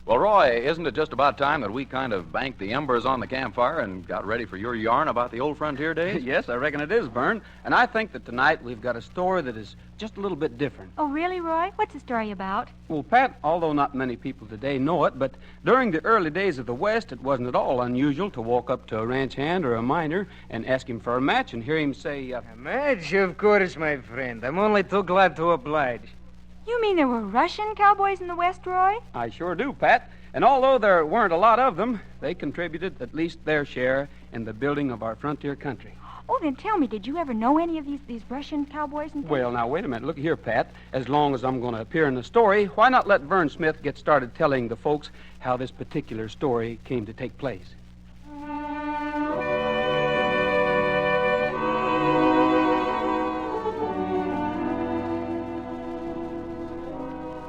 Well, Roy, isn't it just about time that we kind of banked the embers on the campfire and got ready for your yarn about the old frontier days? Yes, I reckon it is, Vern. And I think that tonight we've got a story that is just a little bit different. Oh, really, Roy? What's the story about? Well, Pat, although not many people today know it, but during the early days of the West, it wasn't at all unusual to walk up to a ranch hand or a miner and ask him for a match and hear him say, A match? Of course, my friend. I'm only too glad to oblige. You mean there were Russian cowboys in the West, Roy? I sure do, Pat. And although there weren't a lot of them, they contributed at least their share in the building of our frontier country. Oh, then tell me, did you ever know any of these Russian cowboys and things? Well, now, wait a minute. Look here, Pat. As long as I'm going to appear in the story, why not let Vern Smith get started telling the folks how this particular story came to take place?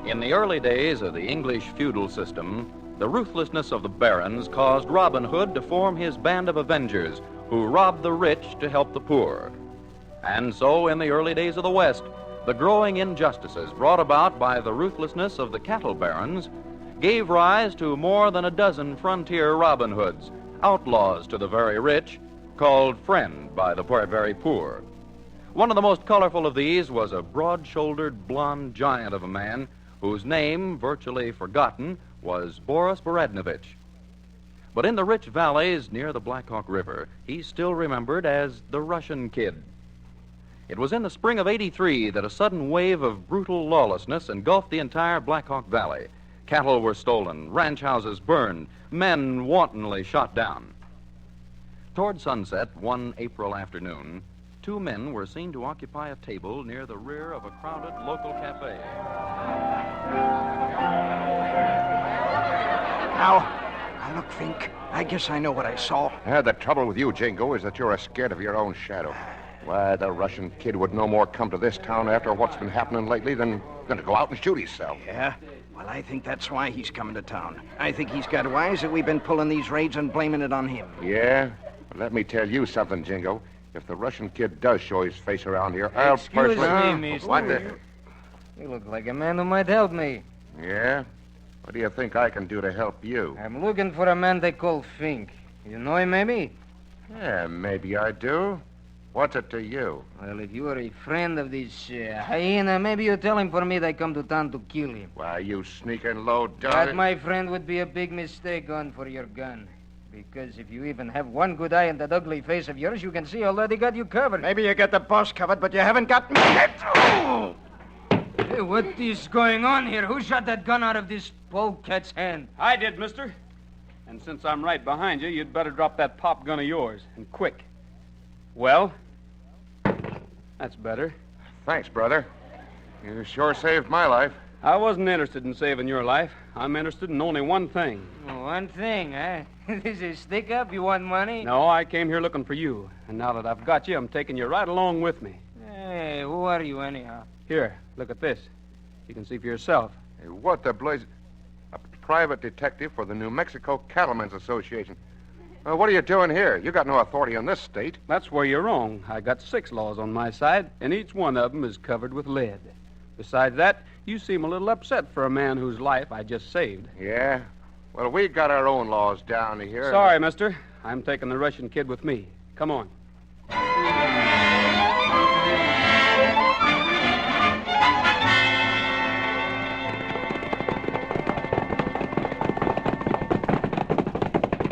In the early days of the English feudal system, the ruthlessness of the barons caused Robin Hood to form his band of avengers who robbed the rich to help the poor. And so, in the early days of the West, the growing injustices brought about by the ruthlessness of the cattle barons gave rise to more than a dozen frontier Robin Hoods, outlaws to the very rich, called friend by the very poor. One of the most colorful of these was a broad-shouldered, blond giant of a man whose name, virtually forgotten, was Boris Borodnovich. But in the rich valleys near the Black Hawk River, he's still remembered as the Russian Kid. It was in the spring of '83 that a sudden wave of brutal lawlessness engulfed the entire Black Hawk Valley. Cattle were stolen, ranch houses burned, men wantonly shot down. Toward sunset one April afternoon, two men were seen to occupy a table near the rear of a crowded local cafe. Now, look, Fink. I guess I know what I saw. The trouble with you, Jingo, is that you're scared of your own shadow. Why, the Russian Kid would no more come to this town after what's been happening lately than to go out and shoot himself. Yeah? Well, I think that's why he's coming to town. I think he's got wise that we've been pulling these raids and blaming it on him. Yeah? Well, let me tell you something, Jingo. If the Russian Kid does show his face around here, I'll Excuse personally... me, mister. What the... You look like a man who might help me. Yeah? What do you think I can do to help you? I'm looking for a man they call Fink. You know him, maybe? Yeah, maybe I do. What's it to you? Well, if you are a friend of this hyena, maybe you tell him for me they come to town to kill him. Why, you sneaking low dog... That, my friend, would be a big mistake going for your gun. Because if you even have one good eye in that ugly face of yours, you can see already got you covered. Maybe you got the boss covered, but you haven't got me. Hey, what is going on here? Who shot that gun out of this polecat's hand? I did, mister. And since I'm right behind you, you'd better drop that pop gun of yours, and quick. Well, that's better. Thanks, brother. You sure saved my life. I wasn't interested in saving your life. I'm interested in only one thing. One thing, huh? This is stick-up? You want money? No, I came here looking for you. And now that I've got you, I'm taking you right along with me. Hey, who are you anyhow? Here, look at this. You can see for yourself. Hey, what the blaze... A private detective for the New Mexico Cattlemen's Association. What are you doing here? You got no authority in this state. That's where you're wrong. I got 6 laws on my side, and each one of them is covered with lead. Besides that, you seem a little upset for a man whose life I just saved. Yeah? Well, we got our own laws down here. Sorry, mister. I'm taking the Russian Kid with me. Come on.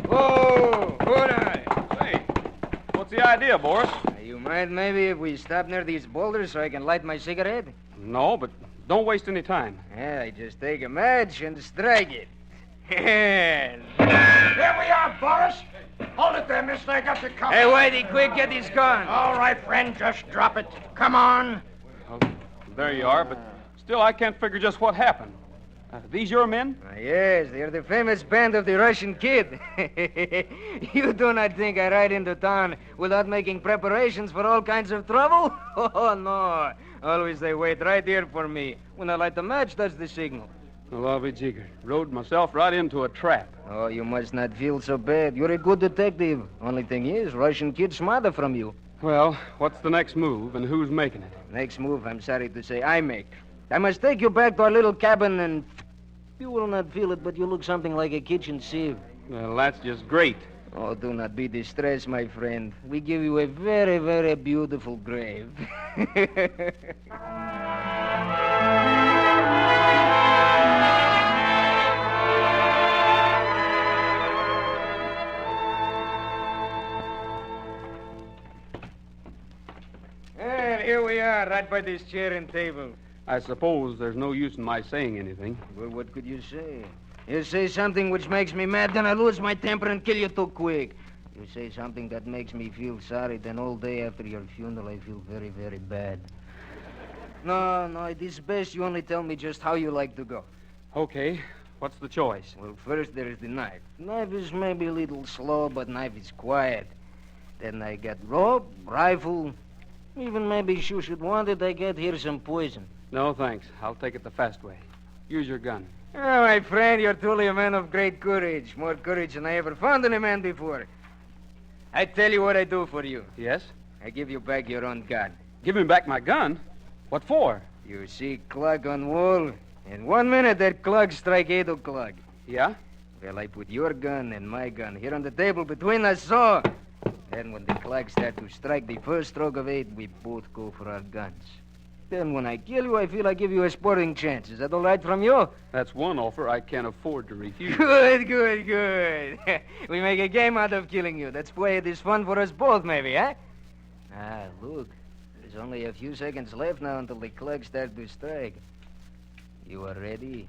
Whoa! Good eye. Say, what's the idea, Boris? You mind maybe if we stop near these boulders so I can light my cigarette? No, but don't waste any time. Yeah, I just take a match and strike it. Here we are, Boris. Hold it there, mister. I got you covered. Hey, Whitey, quick, get his gun. All right, friend, just drop it. Come on. Well, there you are, but still I can't figure just what happened. These your men? Yes, they're the famous band of the Russian Kid. You do not think I ride into town without making preparations for all kinds of trouble? Oh, no. Always they wait right here for me. When I light the match, that's the signal. Well, I'll be jiggered. Rode myself right into a trap. Oh, you must not feel so bad. You're a good detective. Only thing is, Russian Kid's smarter from you. Well, what's the next move, and who's making it? Next move, I'm sorry to say, I make. I must take you back to our little cabin and... You will not feel it, but you look something like a kitchen sieve. Well, that's just great. Oh, do not be distressed, my friend. We give you a very, very beautiful grave. And here we are, right by this chair and table. I suppose there's no use in my saying anything. Well, what could you say? You say something which makes me mad, then I lose my temper and kill you too quick. You say something that makes me feel sorry, then all day after your funeral I feel very, very bad. No, it is best you only tell me just how you like to go. Okay, what's the choice? Well, first there is the knife. Knife is maybe a little slow, but knife is quiet. Then I got rope, rifle, even maybe you should want it, I get here some poison. No, thanks. I'll take it the fast way. Use your gun. Oh, my friend, you're truly a man of great courage. More courage than I ever found in a man before. I tell you what I do for you. Yes? I give you back your own gun. Give me back my gun? What for? You see clock on wall. In 1 minute, that clock strike 8 o'clock. Yeah? Well, I put your gun and my gun here on the table between us, so. Then when the clock starts to strike the first stroke of 8, we both go for our guns. Then when I kill you, I feel I give you a sporting chance. Is that all right from you? That's one offer I can't afford to refuse. Good. We make a game out of killing you. That's why it is fun for us both, maybe, huh? Ah, look. There's only a few seconds left now until the clock starts to strike. You are ready?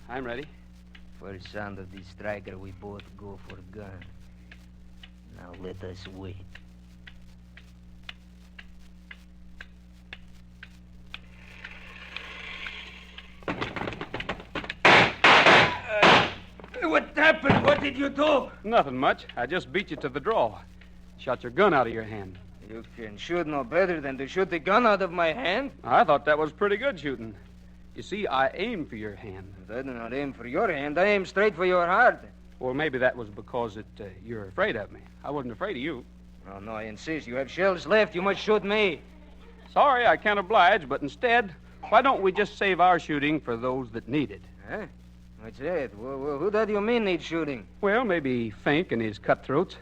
I'm ready. First sound of the striker, we both go for gun. Now let us wait. What happened? What did you do? Nothing much. I just beat you to the draw. Shot your gun out of your hand. You can shoot no better than to shoot the gun out of my hand. I thought that was pretty good shooting. You see, I aimed for your hand. I do not aim for your hand. I aim straight for your heart. Well, maybe that was because you're afraid of me. I wasn't afraid of you. No, I insist. You have shells left. You must shoot me. Sorry, I can't oblige, but instead, why don't we just save our shooting for those that need it? Huh? What's that? Well, who do you mean needs shooting? Well, maybe Fink and his cutthroats.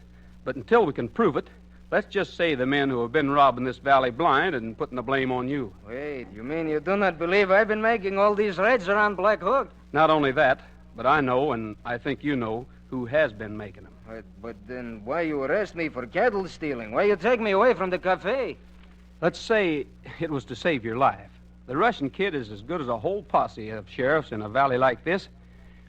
But until we can prove it, let's just say the men who have been robbing this valley blind and putting the blame on you. Wait, you mean you do not believe I've been making all these raids around Black Hook? Not only that, but I know, and I think you know, who has been making them. But then why you arrest me for cattle stealing? Why you take me away from the cafe? Let's say it was to save your life. The Russian kid is as good as a whole posse of sheriffs in a valley like this,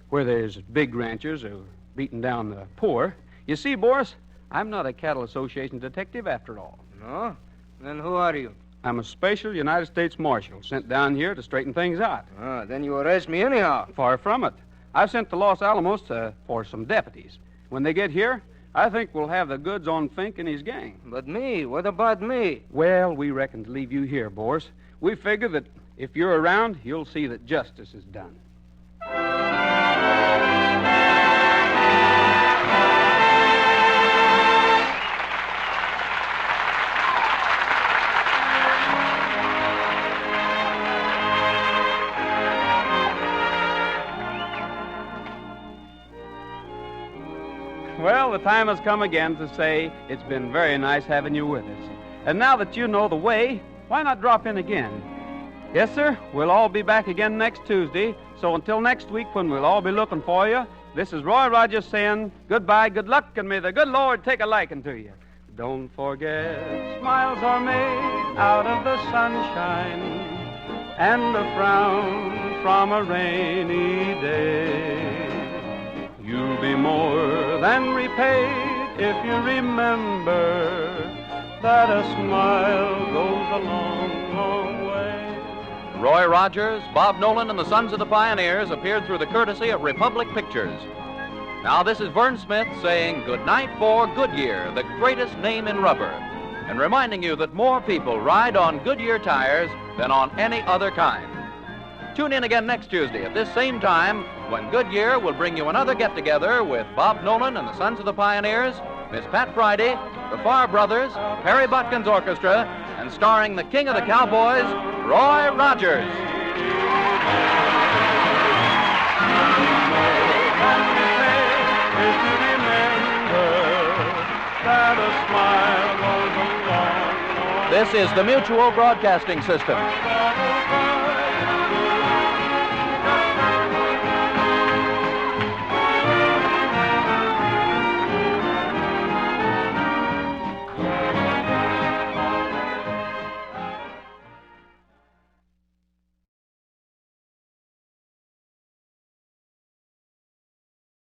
where there's big ranchers who are beating down the poor. You see, Boris, I'm not a cattle association detective after all. No? Then who are you? I'm a special United States Marshal sent down here to straighten things out. Ah, then you arrest me anyhow. Far from it. I've sent to Los Alamos for some deputies. When they get here, I think we'll have the goods on Fink and his gang. But me? What about me? Well, we reckon to leave you here, Boris. We figure that if you're around, you'll see that justice is done. Well, the time has come again to say it's been very nice having you with us. And now that you know the way, why not drop in again? Yes, sir, we'll all be back again next Tuesday. So until next week when we'll all be looking for you, this is Roy Rogers saying goodbye, good luck, and may the good Lord take a liking to you. Don't forget, smiles are made out of the sunshine and a frown from a rainy day. You'll be more than repaid if you remember that a smile goes a long, long way. Roy Rogers, Bob Nolan, and the Sons of the Pioneers appeared through the courtesy of Republic Pictures. Now, this is Vern Smith saying good night for Goodyear, the greatest name in rubber, and reminding you that more people ride on Goodyear tires than on any other kind. Tune in again next Tuesday at this same time when Goodyear will bring you another get-together with Bob Nolan and the Sons of the Pioneers, Miss Pat Friday, the Farr Brothers, Perry Botkin's Orchestra, and starring the King of the Cowboys, Roy Rogers. This is the Mutual Broadcasting System.